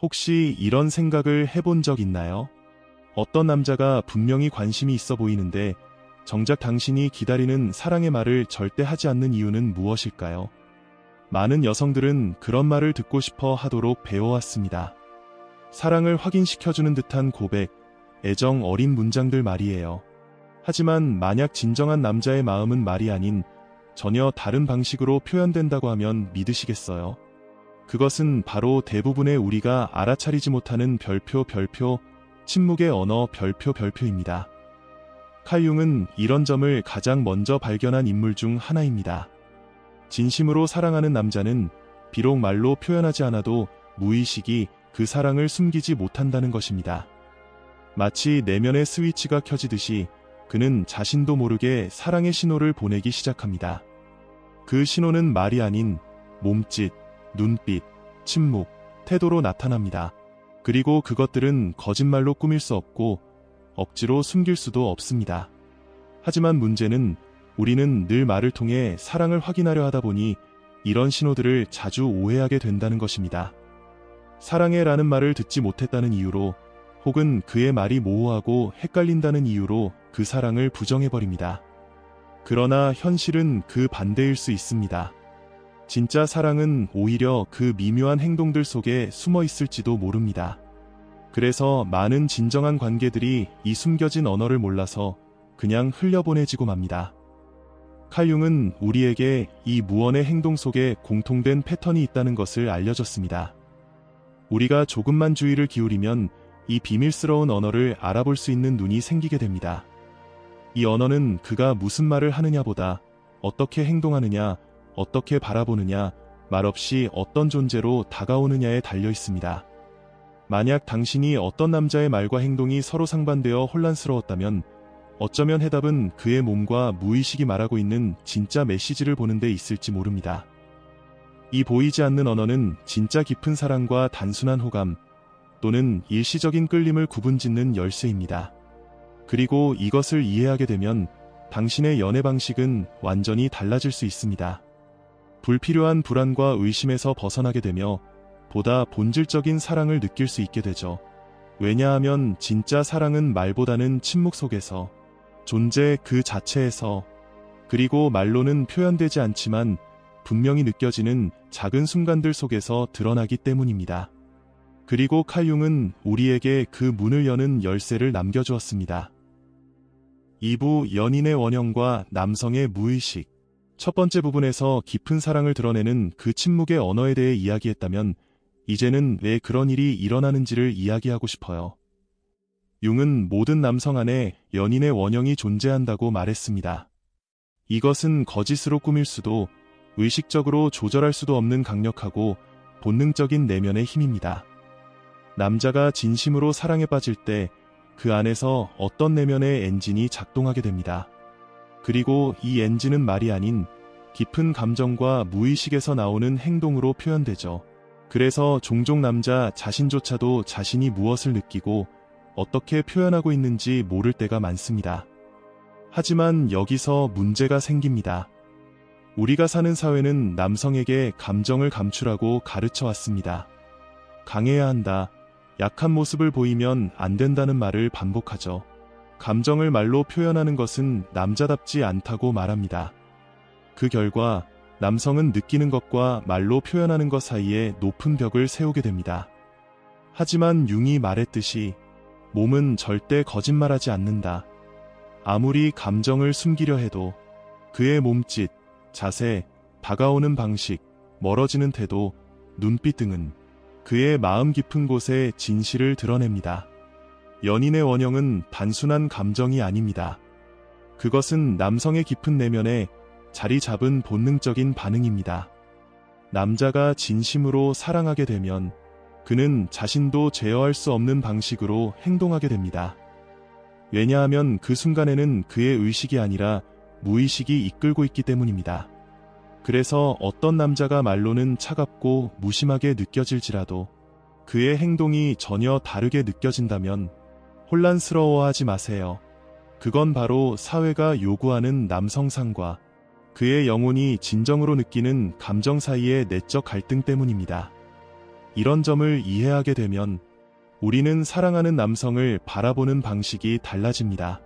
혹시 이런 생각을 해본 적 있나요? 어떤 남자가 분명히 관심이 있어 보이는데 정작 당신이 기다리는 사랑의 말을 절대 하지 않는 이유는 무엇일까요? 많은 여성들은 그런 말을 듣고 싶어 하도록 배워왔습니다. 사랑을 확인시켜주는 듯한 고백, 애정 어린 문장들 말이에요. 하지만 만약 진정한 남자의 마음은 말이 아닌 전혀 다른 방식으로 표현된다고 하면 믿으시겠어요? 그것은 바로 대부분의 우리가 알아차리지 못하는 별표, 침묵의 언어 별표입니다. 칼 융은 이런 점을 가장 먼저 발견한 인물 중 하나입니다. 진심으로 사랑하는 남자는 비록 말로 표현하지 않아도 무의식이 그 사랑을 숨기지 못한다는 것입니다. 마치 내면의 스위치가 켜지듯이 그는 자신도 모르게 사랑의 신호를 보내기 시작합니다. 그 신호는 말이 아닌 몸짓, 눈빛, 침묵, 태도로 나타납니다. 그리고 그것들은 거짓말로 꾸밀 수 없고 억지로 숨길 수도 없습니다. 하지만 문제는 우리는 늘 말을 통해 사랑을 확인하려 하다 보니 이런 신호들을 자주 오해하게 된다는 것입니다. 사랑해라는 말을 듣지 못했다는 이유로 혹은 그의 말이 모호하고 헷갈린다는 이유로 그 사랑을 부정해버립니다. 그러나 현실은 그 반대일 수 있습니다. 진짜 사랑은 오히려 그 미묘한 행동들 속에 숨어 있을지도 모릅니다. 그래서 많은 진정한 관계들이 이 숨겨진 언어를 몰라서 그냥 흘려보내지고 맙니다. 칼 융은 우리에게 이 무언의 행동 속에 공통된 패턴이 있다는 것을 알려줬습니다. 우리가 조금만 주의를 기울이면 이 비밀스러운 언어를 알아볼 수 있는 눈이 생기게 됩니다. 이 언어는 그가 무슨 말을 하느냐보다 어떻게 행동하느냐, 어떻게 바라보느냐, 말없이 어떤 존재로 다가오느냐에 달려 있습니다. 만약 당신이 어떤 남자의 말과 행동이 서로 상반되어 혼란스러웠다면 어쩌면 해답은 그의 몸과 무의식이 말하고 있는 진짜 메시지를 보는 데 있을지 모릅니다. 이 보이지 않는 언어는 진짜 깊은 사랑과 단순한 호감 또는 일시적인 끌림을 구분짓는 열쇠입니다. 그리고 이것을 이해하게 되면 당신의 연애 방식은 완전히 달라질 수 있습니다. 불필요한 불안과 의심에서 벗어나게 되며 보다 본질적인 사랑을 느낄 수 있게 되죠. 왜냐하면 진짜 사랑은 말보다는 침묵 속에서, 존재 그 자체에서, 그리고 말로는 표현되지 않지만 분명히 느껴지는 작은 순간들 속에서 드러나기 때문입니다. 그리고 칼 융은 우리에게 그 문을 여는 열쇠를 남겨주었습니다. 2부 연인의 원형과 남성의 무의식. 첫 번째 부분에서 깊은 사랑을 드러내는 그 침묵의 언어에 대해 이야기했다면 이제는 왜 그런 일이 일어나는지를 이야기하고 싶어요. 융은 모든 남성 안에 연인의 원형이 존재한다고 말했습니다. 이것은 거짓으로 꾸밀 수도 의식적으로 조절할 수도 없는 강력하고 본능적인 내면의 힘입니다. 남자가 진심으로 사랑에 빠질 때 그 안에서 어떤 내면의 엔진이 작동하게 됩니다. 그리고 이 엔진은 말이 아닌 깊은 감정과 무의식에서 나오는 행동으로 표현되죠. 그래서 종종 남자 자신조차도 자신이 무엇을 느끼고 어떻게 표현하고 있는지 모를 때가 많습니다. 하지만 여기서 문제가 생깁니다. 우리가 사는 사회는 남성에게 감정을 감추라고 가르쳐 왔습니다. 강해야 한다. 약한 모습을 보이면 안 된다는 말을 반복하죠. 감정을 말로 표현하는 것은 남자답지 않다고 말합니다. 그 결과 남성은 느끼는 것과 말로 표현하는 것 사이에 높은 벽을 세우게 됩니다. 하지만 융이 말했듯이 몸은 절대 거짓말하지 않는다. 아무리 감정을 숨기려 해도 그의 몸짓, 자세, 다가오는 방식, 멀어지는 태도, 눈빛 등은 그의 마음 깊은 곳에 진실을 드러냅니다. 연인의 원형은 단순한 감정이 아닙니다. 그것은 남성의 깊은 내면에 자리 잡은 본능적인 반응입니다. 남자가 진심으로 사랑하게 되면 그는 자신도 제어할 수 없는 방식으로 행동하게 됩니다. 왜냐하면 그 순간에는 그의 의식이 아니라 무의식이 이끌고 있기 때문입니다. 그래서 어떤 남자가 말로는 차갑고 무심하게 느껴질지라도 그의 행동이 전혀 다르게 느껴진다면 혼란스러워하지 마세요. 그건 바로 사회가 요구하는 남성상과 그의 영혼이 진정으로 느끼는 감정 사이의 내적 갈등 때문입니다. 이런 점을 이해하게 되면 우리는 사랑하는 남성을 바라보는 방식이 달라집니다.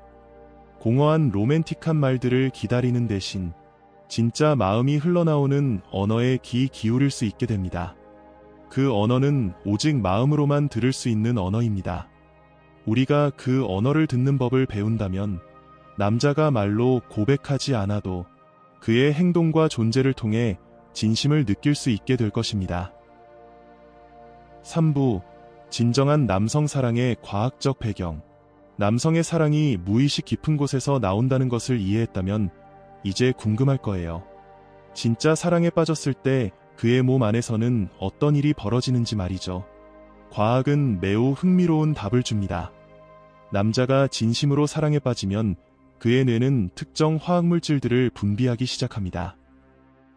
공허한 로맨틱한 말들을 기다리는 대신 진짜 마음이 흘러나오는 언어에 귀 기울일 수 있게 됩니다. 그 언어는 오직 마음으로만 들을 수 있는 언어입니다. 우리가 그 언어를 듣는 법을 배운다면 남자가 말로 고백하지 않아도 그의 행동과 존재를 통해 진심을 느낄 수 있게 될 것입니다. 3부 진정한 남성 사랑의 과학적 배경. 남성의 사랑이 무의식 깊은 곳에서 나온다는 것을 이해했다면 이제 궁금할 거예요. 진짜 사랑에 빠졌을 때 그의 몸 안에서는 어떤 일이 벌어지는지 말이죠. 과학은 매우 흥미로운 답을 줍니다. 남자가 진심으로 사랑에 빠지면 그의 뇌는 특정 화학물질들을 분비하기 시작합니다.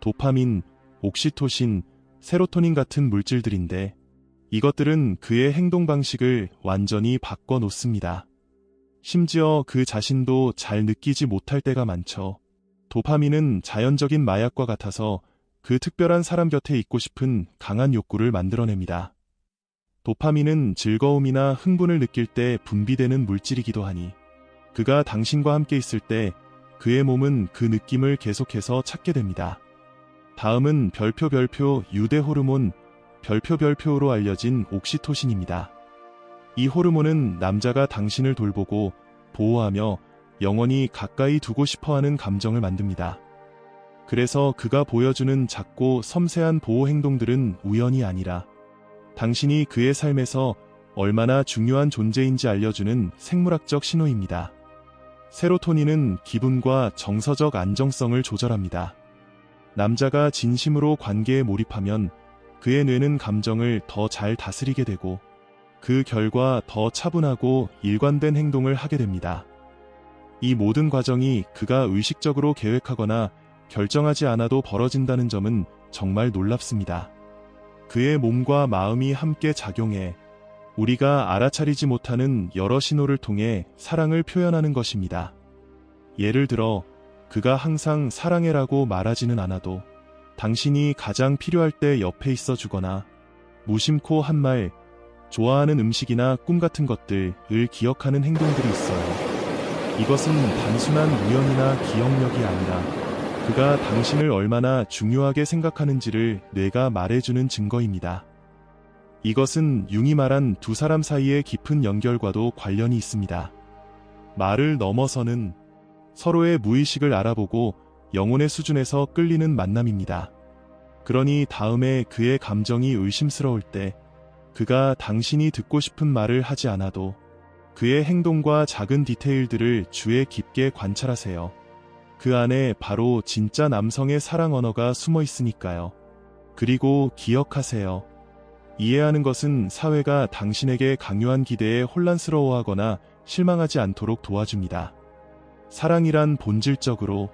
도파민, 옥시토신, 세로토닌 같은 물질들인데 이것들은 그의 행동 방식을 완전히 바꿔놓습니다. 심지어 그 자신도 잘 느끼지 못할 때가 많죠. 도파민은 자연적인 마약과 같아서 그 특별한 사람 곁에 있고 싶은 강한 욕구를 만들어냅니다. 도파민은 즐거움이나 흥분을 느낄 때 분비되는 물질이기도 하니 그가 당신과 함께 있을 때 그의 몸은 그 느낌을 계속해서 찾게 됩니다. 다음은 별표 유대 호르몬 별표로 알려진 옥시토신입니다. 이 호르몬은 남자가 당신을 돌보고 보호하며 영원히 가까이 두고 싶어하는 감정을 만듭니다. 그래서 그가 보여주는 작고 섬세한 보호 행동들은 우연이 아니라 당신이 그의 삶에서 얼마나 중요한 존재인지 알려주는 생물학적 신호입니다. 세로토닌은 기분과 정서적 안정성을 조절합니다. 남자가 진심으로 관계에 몰입하면 그의 뇌는 감정을 더 잘 다스리게 되고 그 결과 더 차분하고 일관된 행동을 하게 됩니다. 이 모든 과정이 그가 의식적으로 계획하거나 결정하지 않아도 벌어진다는 점은 정말 놀랍습니다. 그의 몸과 마음이 함께 작용해 우리가 알아차리지 못하는 여러 신호를 통해 사랑을 표현하는 것입니다. 예를 들어 그가 항상 사랑해라고 말하지는 않아도 당신이 가장 필요할 때 옆에 있어 주거나 무심코 한 말, 좋아하는 음식이나 꿈 같은 것들을 기억하는 행동들이 있어요. 이것은 단순한 우연이나 기억력이 아니라 그가 당신을 얼마나 중요하게 생각하는지를 뇌가 말해주는 증거입니다. 이것은 융이 말한 두 사람 사이의 깊은 연결과도 관련이 있습니다. 말을 넘어서는 서로의 무의식을 알아보고 영혼의 수준에서 끌리는 만남입니다. 그러니 다음에 그의 감정이 의심스러울 때 그가 당신이 듣고 싶은 말을 하지 않아도 그의 행동과 작은 디테일들을 주의 깊게 관찰하세요. 그 안에 바로 진짜 남성의 사랑 언어가 숨어 있으니까요. 그리고 기억하세요. 이해하는 것은 사회가 당신에게 강요한 기대에 혼란스러워하거나 실망하지 않도록 도와줍니다. 사랑이란 본질적으로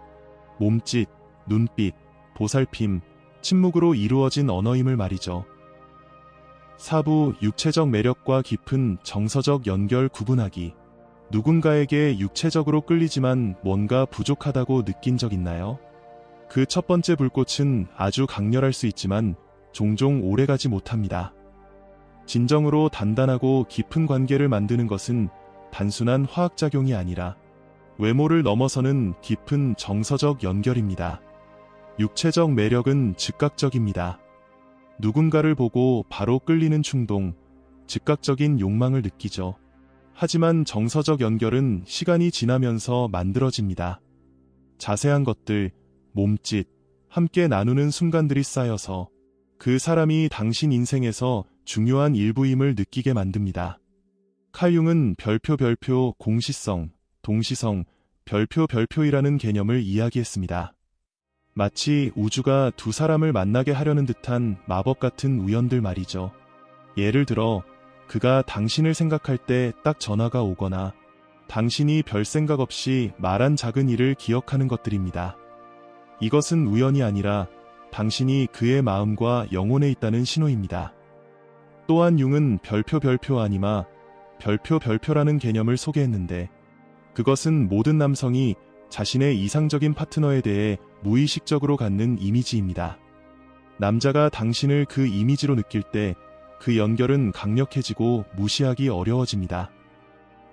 몸짓, 눈빛, 보살핌, 침묵으로 이루어진 언어임을 말이죠. 4부 육체적 매력과 깊은 정서적 연결 구분하기. 누군가에게 육체적으로 끌리지만 뭔가 부족하다고 느낀 적 있나요? 그 첫 번째 불꽃은 아주 강렬할 수 있지만 종종 오래가지 못합니다. 진정으로 단단하고 깊은 관계를 만드는 것은 단순한 화학작용이 아니라 외모를 넘어서는 깊은 정서적 연결입니다. 육체적 매력은 즉각적입니다. 누군가를 보고 바로 끌리는 충동, 즉각적인 욕망을 느끼죠. 하지만 정서적 연결은 시간이 지나면서 만들어집니다. 자세한 것들, 몸짓, 함께 나누는 순간들이 쌓여서 그 사람이 당신 인생에서 중요한 일부임을 느끼게 만듭니다. 칼 융은 별표, 공시성, 동시성, 별표이라는 개념을 이야기했습니다. 마치 우주가 두 사람을 만나게 하려는 듯한 마법 같은 우연들 말이죠. 예를 들어 그가 당신을 생각할 때 딱 전화가 오거나 당신이 별 생각 없이 말한 작은 일을 기억하는 것들입니다. 이것은 우연이 아니라 당신이 그의 마음과 영혼에 있다는 신호입니다. 또한 융은 별표 아니마 별표라는 개념을 소개했는데 그것은 모든 남성이 자신의 이상적인 파트너에 대해 무의식적으로 갖는 이미지입니다. 남자가 당신을 그 이미지로 느낄 때 그 연결은 강력해지고 무시하기 어려워집니다.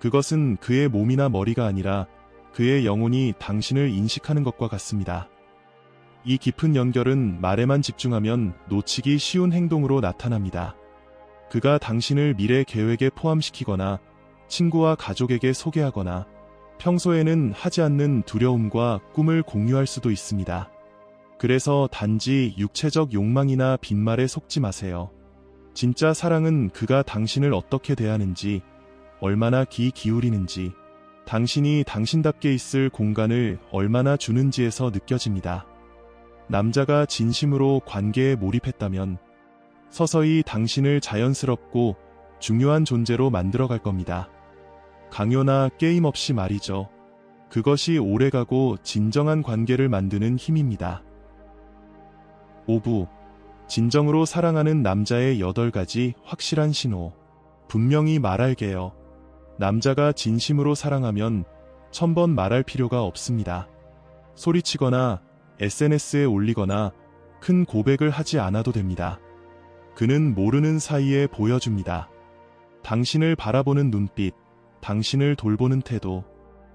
그것은 그의 몸이나 머리가 아니라 그의 영혼이 당신을 인식하는 것과 같습니다. 이 깊은 연결은 말에만 집중하면 놓치기 쉬운 행동으로 나타납니다. 그가 당신을 미래 계획에 포함시키거나 친구와 가족에게 소개하거나 평소에는 하지 않는 두려움과 꿈을 공유할 수도 있습니다. 그래서 단지 육체적 욕망이나 빈말에 속지 마세요. 진짜 사랑은 그가 당신을 어떻게 대하는지, 얼마나 귀 기울이는지, 당신이 당신답게 있을 공간을 얼마나 주는지에서 느껴집니다. 남자가 진심으로 관계에 몰입했다면 서서히 당신을 자연스럽고 중요한 존재로 만들어갈 겁니다. 강요나 게임 없이 말이죠. 그것이 오래가고 진정한 관계를 만드는 힘입니다. 5부. 진정으로 사랑하는 남자의 8가지 확실한 신호. 분명히 말할게요. 남자가 진심으로 사랑하면 1000번 말할 필요가 없습니다. 소리치거나 SNS에 올리거나 큰 고백을 하지 않아도 됩니다. 그는 모르는 사이에 보여줍니다. 당신을 바라보는 눈빛, 당신을 돌보는 태도,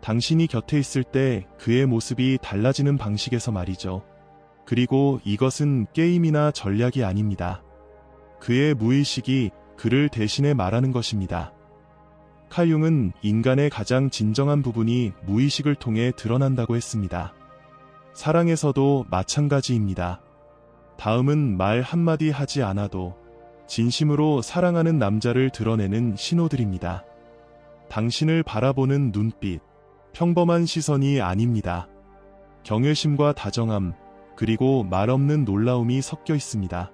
당신이 곁에 있을 때 그의 모습이 달라지는 방식에서 말이죠. 그리고 이것은 게임이나 전략이 아닙니다. 그의 무의식이 그를 대신해 말하는 것입니다. 칼 융은 인간의 가장 진정한 부분이 무의식을 통해 드러난다고 했습니다. 사랑에서도 마찬가지입니다. 다음은 말 한마디 하지 않아도 진심으로 사랑하는 남자를 드러내는 신호들입니다. 당신을 바라보는 눈빛, 평범한 시선이 아닙니다. 경외심과 다정함, 그리고 말없는 놀라움이 섞여 있습니다.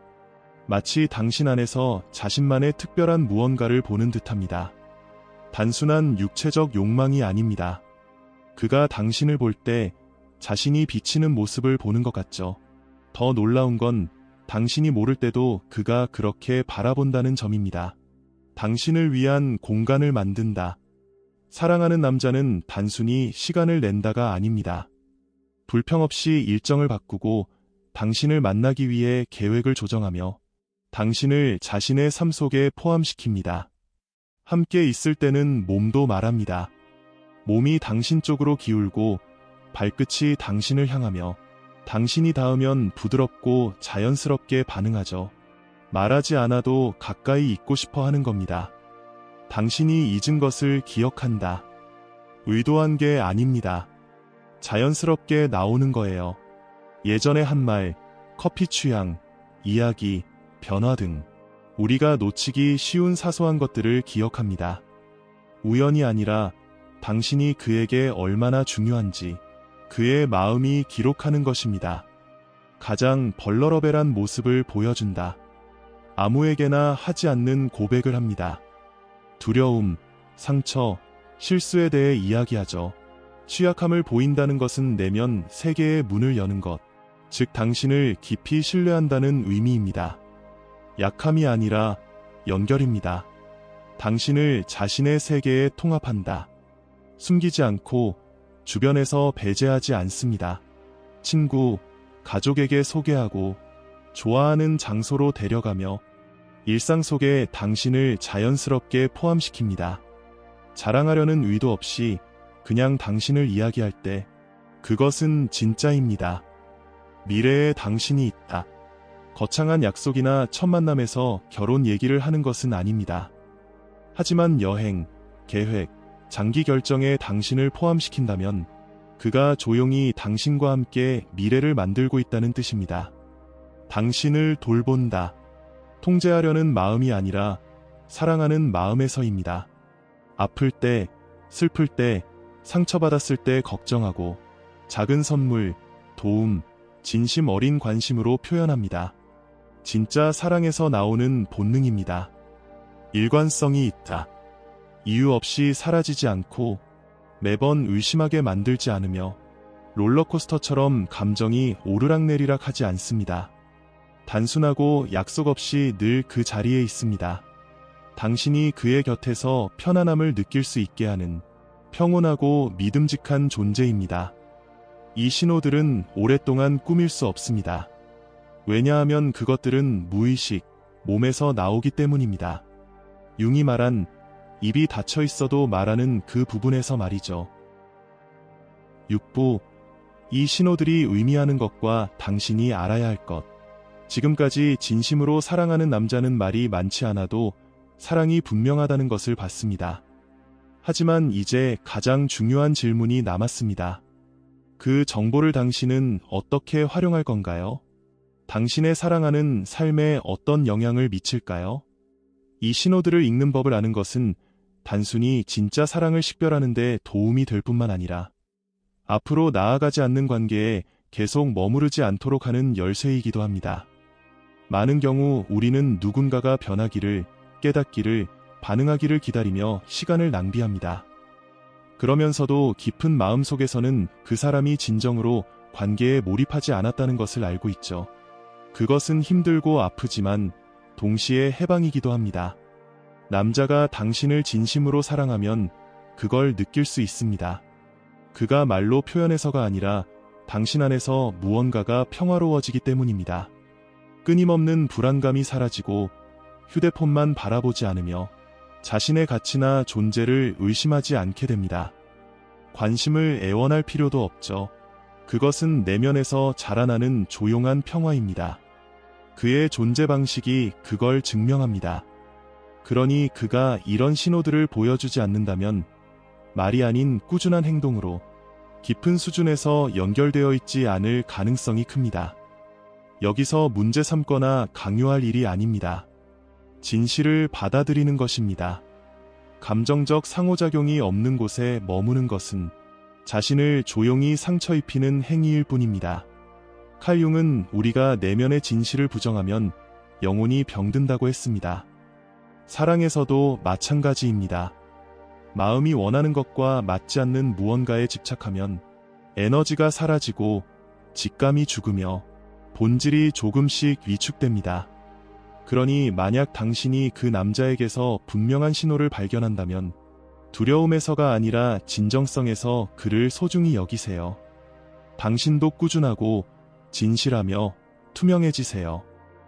마치 당신 안에서 자신만의 특별한 무언가를 보는 듯합니다. 단순한 육체적 욕망이 아닙니다. 그가 당신을 볼 때 자신이 비치는 모습을 보는 것 같죠. 더 놀라운 건 당신이 모를 때도 그가 그렇게 바라본다는 점입니다. 당신을 위한 공간을 만든다. 사랑하는 남자는 단순히 시간을 낸다가 아닙니다. 불평 없이 일정을 바꾸고 당신을 만나기 위해 계획을 조정하며 당신을 자신의 삶 속에 포함시킵니다. 함께 있을 때는 몸도 말합니다. 몸이 당신 쪽으로 기울고 발끝이 당신을 향하며 당신이 닿으면 부드럽고 자연스럽게 반응하죠. 말하지 않아도 가까이 있고 싶어 하는 겁니다. 당신이 잊은 것을 기억한다. 의도한 게 아닙니다. 자연스럽게 나오는 거예요. 예전의 한 말, 커피 취향, 이야기, 변화 등 우리가 놓치기 쉬운 사소한 것들을 기억합니다. 우연이 아니라 당신이 그에게 얼마나 중요한지 그의 마음이 기록하는 것입니다. 가장 벌러러벨한 모습을 보여준다. 아무에게나 하지 않는 고백을 합니다. 두려움, 상처, 실수에 대해 이야기하죠. 취약함을 보인다는 것은 내면 세계의 문을 여는 것, 즉 당신을 깊이 신뢰한다는 의미입니다. 약함이 아니라 연결입니다. 당신을 자신의 세계에 통합한다. 숨기지 않고 주변에서 배제하지 않습니다. 친구, 가족에게 소개하고 좋아하는 장소로 데려가며 일상 속에 당신을 자연스럽게 포함시킵니다. 자랑하려는 의도 없이 그냥 당신을 이야기할 때 그것은 진짜입니다. 미래에 당신이 있다. 거창한 약속이나 첫 만남에서 결혼 얘기를 하는 것은 아닙니다. 하지만 여행, 계획, 장기 결정에 당신을 포함시킨다면 그가 조용히 당신과 함께 미래를 만들고 있다는 뜻입니다. 당신을 돌본다. 통제하려는 마음이 아니라 사랑하는 마음에서입니다. 아플 때, 슬플 때, 상처받았을 때 걱정하고 작은 선물, 도움, 진심 어린 관심으로 표현합니다. 진짜 사랑에서 나오는 본능입니다. 일관성이 있다. 이유 없이 사라지지 않고 매번 의심하게 만들지 않으며 롤러코스터처럼 감정이 오르락내리락 하지 않습니다. 단순하고 약속 없이 늘 그 자리에 있습니다. 당신이 그의 곁에서 편안함을 느낄 수 있게 하는 평온하고 믿음직한 존재입니다. 이 신호들은 오랫동안 꾸밀 수 없습니다. 왜냐하면 그것들은 무의식, 몸에서 나오기 때문입니다. 융이 말한 입이 닫혀 있어도 말하는 그 부분에서 말이죠. 6부. 이 신호들이 의미하는 것과 당신이 알아야 할 것. 지금까지 진심으로 사랑하는 남자는 말이 많지 않아도 사랑이 분명하다는 것을 봤습니다. 하지만 이제 가장 중요한 질문이 남았습니다. 그 정보를 당신은 어떻게 활용할 건가요? 당신의 사랑하는 삶에 어떤 영향을 미칠까요? 이 신호들을 읽는 법을 아는 것은 단순히 진짜 사랑을 식별하는 데 도움이 될 뿐만 아니라 앞으로 나아가지 않는 관계에 계속 머무르지 않도록 하는 열쇠이기도 합니다. 많은 경우 우리는 누군가가 변하기를, 깨닫기를, 반응하기를 기다리며 시간을 낭비합니다. 그러면서도 깊은 마음 속에서는 그 사람이 진정으로 관계에 몰입하지 않았다는 것을 알고 있죠. 그것은 힘들고 아프지만 동시에 해방이기도 합니다. 남자가 당신을 진심으로 사랑하면 그걸 느낄 수 있습니다. 그가 말로 표현해서가 아니라 당신 안에서 무언가가 평화로워지기 때문입니다. 끊임없는 불안감이 사라지고 휴대폰만 바라보지 않으며 자신의 가치나 존재를 의심하지 않게 됩니다. 관심을 애원할 필요도 없죠. 그것은 내면에서 자라나는 조용한 평화입니다. 그의 존재 방식이 그걸 증명합니다. 그러니 그가 이런 신호들을 보여주지 않는다면 말이 아닌 꾸준한 행동으로 깊은 수준에서 연결되어 있지 않을 가능성이 큽니다. 여기서 문제 삼거나 강요할 일이 아닙니다. 진실을 받아들이는 것입니다. 감정적 상호작용이 없는 곳에 머무는 것은 자신을 조용히 상처 입히는 행위일 뿐입니다. 칼 융은 우리가 내면의 진실을 부정하면 영혼이 병든다고 했습니다. 사랑에서도 마찬가지입니다. 마음이 원하는 것과 맞지 않는 무언가에 집착하면 에너지가 사라지고 직감이 죽으며 본질이 조금씩 위축됩니다. 그러니 만약 당신이 그 남자에게서 분명한 신호를 발견한다면 두려움에서가 아니라 진정성에서 그를 소중히 여기세요. 당신도 꾸준하고 진실하며 투명해지세요.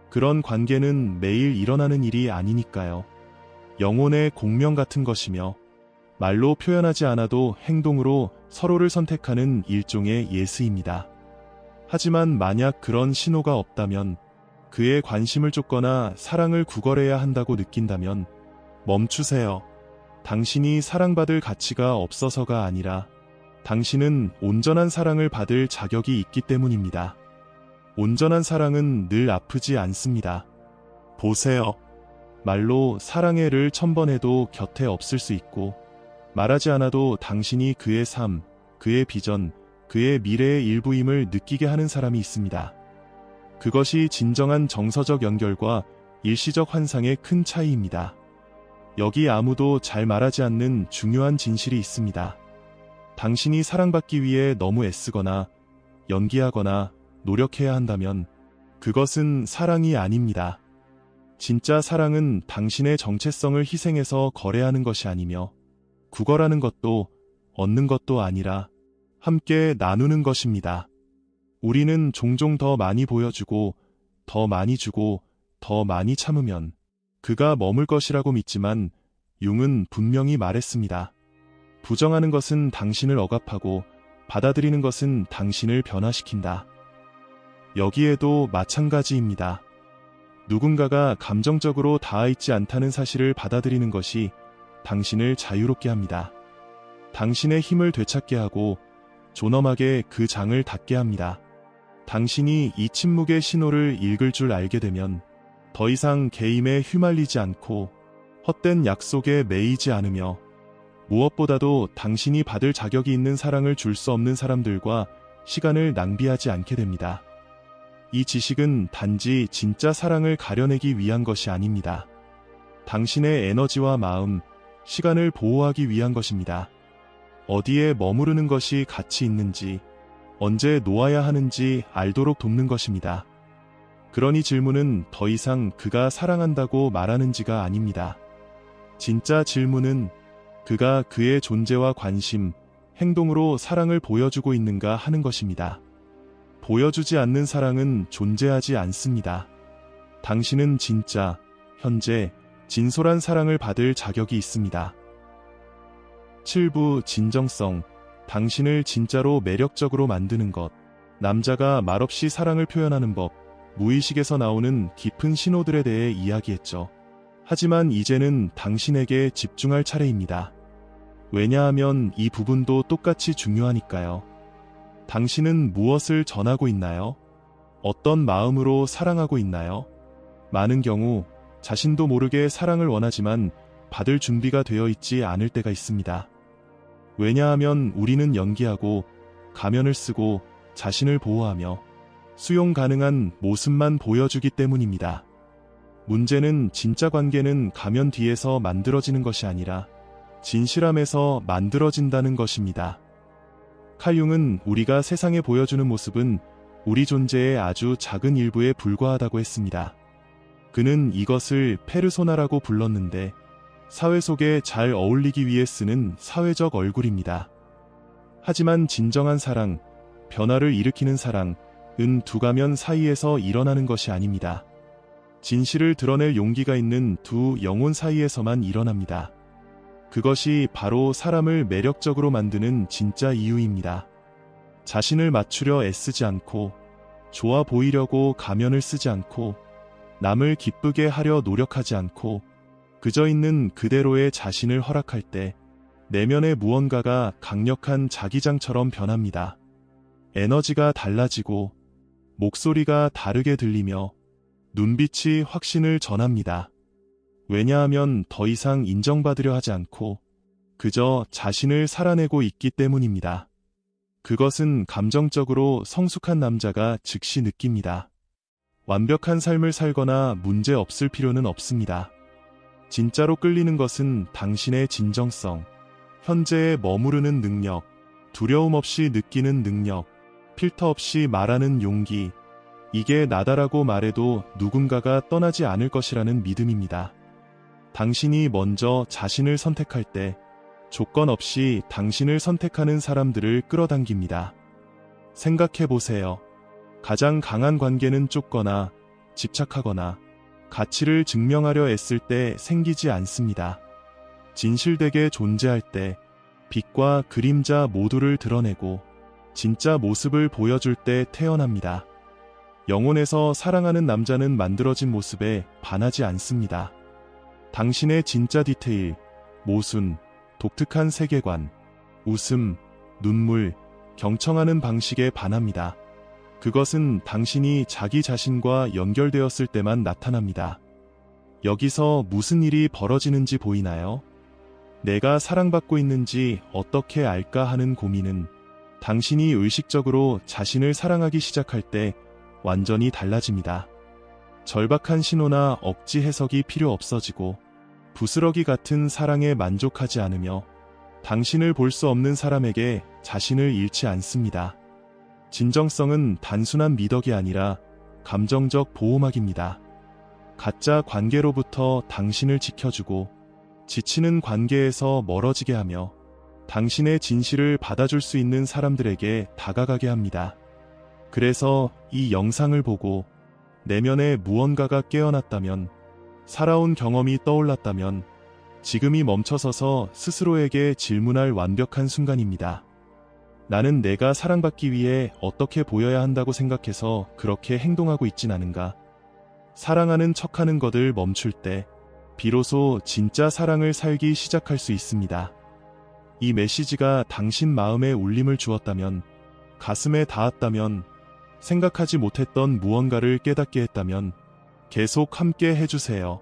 그런 관계는 매일 일어나는 일이 아니니까요. 영혼의 공명 같은 것이며 말로 표현하지 않아도 행동으로 서로를 선택하는 일종의 예스입니다. 하지만 만약 그런 신호가 없다면, 그의 관심을 쫓거나 사랑을 구걸해야 한다고 느낀다면 멈추세요. 당신이 사랑받을 가치가 없어서가 아니라 당신은 온전한 사랑을 받을 자격이 있기 때문입니다. 온전한 사랑은 늘 아프지 않습니다. 보세요. 말로 사랑해를 1000번 해도 곁에 없을 수 있고, 말하지 않아도 당신이 그의 삶, 그의 비전, 그의 미래의 일부임을 느끼게 하는 사람이 있습니다. 그것이 진정한 정서적 연결과 일시적 환상의 큰 차이입니다. 여기 아무도 잘 말하지 않는 중요한 진실이 있습니다. 당신이 사랑받기 위해 너무 애쓰거나 연기하거나 노력해야 한다면 그것은 사랑이 아닙니다. 진짜 사랑은 당신의 정체성을 희생해서 거래하는 것이 아니며 구걸하는 것도 얻는 것도 아니라 함께 나누는 것입니다. 우리는 종종 더 많이 보여주고 더 많이 주고 더 많이 참으면 그가 머물 것이라고 믿지만 융은 분명히 말했습니다. 부정하는 것은 당신을 억압하고 받아들이는 것은 당신을 변화시킨다. 여기에도 마찬가지입니다. 누군가가 감정적으로 닿아있지 않다는 사실을 받아들이는 것이 당신을 자유롭게 합니다. 당신의 힘을 되찾게 하고 존엄하게 그 장을 닫게 합니다. 당신이 이 침묵의 신호를 읽을 줄 알게 되면 더 이상 게임에 휘말리지 않고 헛된 약속에 매이지 않으며 무엇보다도 당신이 받을 자격이 있는 사랑을 줄 수 없는 사람들과 시간을 낭비하지 않게 됩니다. 이 지식은 단지 진짜 사랑을 가려내기 위한 것이 아닙니다. 당신의 에너지와 마음, 시간을 보호하기 위한 것입니다. 어디에 머무르는 것이 가치 있는지, 언제 놓아야 하는지 알도록 돕는 것입니다. 그러니 질문은 더 이상 그가 사랑한다고 말하는지가 아닙니다. 진짜 질문은 그가 그의 존재와 관심, 행동으로 사랑을 보여주고 있는가 하는 것입니다. 보여주지 않는 사랑은 존재하지 않습니다. 당신은 진짜 현재 진솔한 사랑을 받을 자격이 있습니다. 7부 진정성, 당신을 진짜로 매력적으로 만드는 것. 남자가 말없이 사랑을 표현하는 법, 무의식에서 나오는 깊은 신호들에 대해 이야기했죠. 하지만 이제는 당신에게 집중할 차례입니다. 왜냐하면 이 부분도 똑같이 중요하니까요. 당신은 무엇을 전하고 있나요? 어떤 마음으로 사랑하고 있나요? 많은 경우 자신도 모르게 사랑을 원하지만 받을 준비가 되어 있지 않을 때가 있습니다. 왜냐하면 우리는 연기하고 가면을 쓰고 자신을 보호하며 수용 가능한 모습만 보여주기 때문입니다. 문제는 진짜 관계는 가면 뒤에서 만들어지는 것이 아니라 진실함에서 만들어진다는 것입니다. 칼 융은 우리가 세상에 보여주는 모습은 우리 존재의 아주 작은 일부에 불과하다고 했습니다. 그는 이것을 페르소나라고 불렀는데 사회 속에 잘 어울리기 위해 쓰는 사회적 얼굴입니다. 하지만 진정한 사랑, 변화를 일으키는 사랑은 두 가면 사이에서 일어나는 것이 아닙니다. 진실을 드러낼 용기가 있는 두 영혼 사이에서만 일어납니다. 그것이 바로 사람을 매력적으로 만드는 진짜 이유입니다. 자신을 맞추려 애쓰지 않고, 좋아 보이려고 가면을 쓰지 않고, 남을 기쁘게 하려 노력하지 않고, 그저 있는 그대로의 자신을 허락할 때 내면의 무언가가 강력한 자기장처럼 변합니다. 에너지가 달라지고 목소리가 다르게 들리며 눈빛이 확신을 전합니다. 왜냐하면 더 이상 인정받으려 하지 않고 그저 자신을 살아내고 있기 때문입니다. 그것은 감정적으로 성숙한 남자가 즉시 느낍니다. 완벽한 삶을 살거나 문제 없을 필요는 없습니다. 진짜로 끌리는 것은 당신의 진정성, 현재에 머무르는 능력, 두려움 없이 느끼는 능력, 필터 없이 말하는 용기, 이게 나다라고 말해도 누군가가 떠나지 않을 것이라는 믿음입니다. 당신이 먼저 자신을 선택할 때 조건 없이 당신을 선택하는 사람들을 끌어당깁니다. 생각해 보세요. 가장 강한 관계는 쫓거나 집착하거나 가치를 증명하려 애쓸 때 생기지 않습니다. 진실되게 존재할 때 빛과 그림자 모두를 드러내고 진짜 모습을 보여줄 때 태어납니다. 영혼에서 사랑하는 남자는 만들어진 모습에 반하지 않습니다. 당신의 진짜 디테일, 모순, 독특한 세계관, 웃음, 눈물, 경청하는 방식에 반합니다. 그것은 당신이 자기 자신과 연결되었을 때만 나타납니다. 여기서 무슨 일이 벌어지는지 보이나요? 내가 사랑받고 있는지 어떻게 알까 하는 고민은 당신이 의식적으로 자신을 사랑하기 시작할 때 완전히 달라집니다. 절박한 신호나 억지 해석이 필요 없어지고 부스러기 같은 사랑에 만족하지 않으며 당신을 볼 수 없는 사람에게 자신을 잃지 않습니다. 진정성은 단순한 미덕이 아니라 감정적 보호막입니다. 가짜 관계로부터 당신을 지켜주고 지치는 관계에서 멀어지게 하며 당신의 진실을 받아줄 수 있는 사람들에게 다가가게 합니다. 그래서 이 영상을 보고 내면에 무언가가 깨어났다면, 살아온 경험이 떠올랐다면 지금이 멈춰서서 스스로에게 질문할 완벽한 순간입니다. 나는 내가 사랑받기 위해 어떻게 보여야 한다고 생각해서 그렇게 행동하고 있진 않은가? 사랑하는 척하는 것을 멈출 때 비로소 진짜 사랑을 살기 시작할 수 있습니다. 이 메시지가 당신 마음에 울림을 주었다면, 가슴에 닿았다면, 생각하지 못했던 무언가를 깨닫게 했다면 계속 함께 해주세요.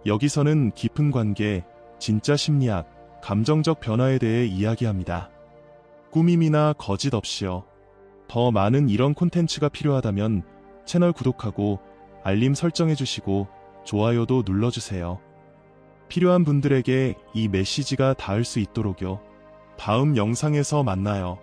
여기서는 깊은 관계, 진짜 심리학, 감정적 변화에 대해 이야기합니다. 꾸밈이나 거짓 없이요. 더 많은 이런 콘텐츠가 필요하다면 채널 구독하고 알림 설정해주시고 좋아요도 눌러주세요. 필요한 분들에게 이 메시지가 닿을 수 있도록요. 다음 영상에서 만나요.